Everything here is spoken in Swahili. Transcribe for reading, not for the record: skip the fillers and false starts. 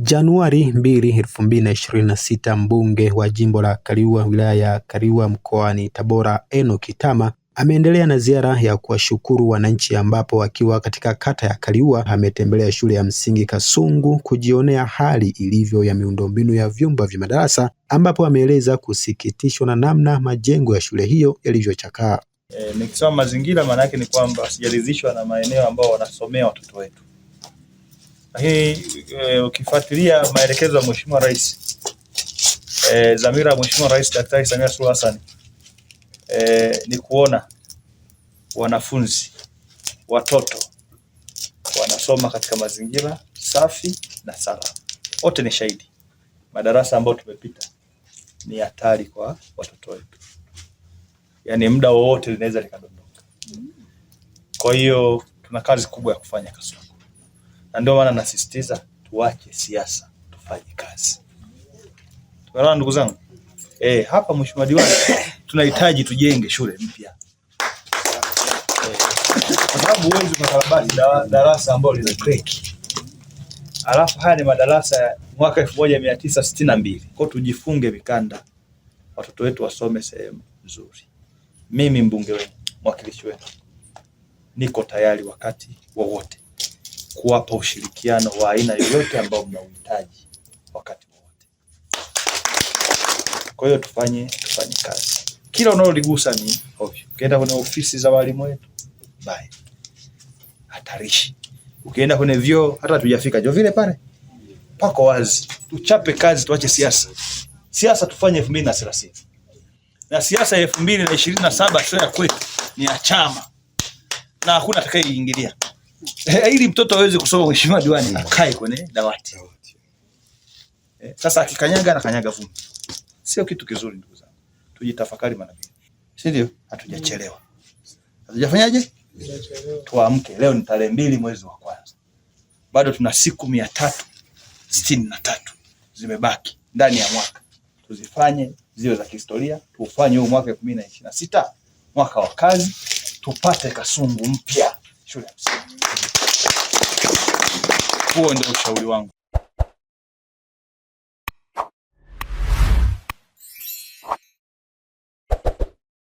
Januari 2, 2026, mbunge wa jimbo la Kaliua wilaya ya Kaliua mkoani Tabora Enock Tama ameendelea na ziara ya kuwashukuru wananchi, ambapo akiwa katika kata ya Kaliua ametembelea shule ya msingi Kasungu kujionea hali ilivyo ya miundombinu ya vyumba vya madarasa, ambapo ameeleza kusikitishwa na namna majengo ya shule hiyo yalivyochakaa. Nikisema mazingira maana yake ni kwamba sijaridhishwa na maeneo ambao wanasomea watoto wetu. Lakini ukifuatilia maelekezo ya Mheshimiwa Rais, dhamira ya Mheshimiwa Rais Daktari Samia Suluhu Hassan ni kuona wanafunzi, watoto wanasoma katika mazingira safi na salama. Wote ni shahidi, madarasa ambayo tumepita ni hatari kwa watoto wetu, yaani muda wowote linaweza likadondoka. Kwa hiyo tuna kazi kubwa ya kufanya Kasungu, na ndio maana nasisitiza tuache siasa, tufanye kazi. Tunaona ndugu zangu, hapa Mheshimiwa Diwani, tunahitaji tujenge shule mpya, kwa sababu huwezi kukarabati darasa ambalo lina kreki. Alafu haya ni madarasa ya mwaka 1962. Kwa tujifunge vikanda, watoto wetu wasome sehemu nzuri. Mimi mbunge wenu, mwakilishi wenu, niko tayari wakati wowote kuwapa ushirikiano wa aina yoyote ambao mnauhitaji wakati wowote. Kwa hiyo tufanye kazi. Kila unaloligusa ni ovyo. Ukienda kwenye ofisi za walimu wetu, bye, hatarishi. Ukienda kwenye vyoo, hata tujafika jo vile pale pako wazi. Tuchape kazi, tuache siasa. Siasa tufanye 2030. Na siasa ya 2027 sio ya kwetu, ni ya chama, na hakuna atakayeingilia. Ili mtoto aweze kusoma, Mheshimiwa Diwani, akae kwenye dawati. Sasa akikanyaga na kanyaga vumbi, sio kitu kizuri ndugu zangu. Tujitafakari mara mbili, si ndio? Hatujachelewa. Hatujafanyaje? Tuamke. Leo ni tarehe 2 mwezi wa kwanza, bado tuna siku 363 zimebaki ndani ya mwaka. Tuzifanye ziwe za kihistoria. Tufanye huu mwaka 2026 mwaka wa kazi, tupate Kasungu mpya shule ya msingi. Huo ndio ushauri wangu.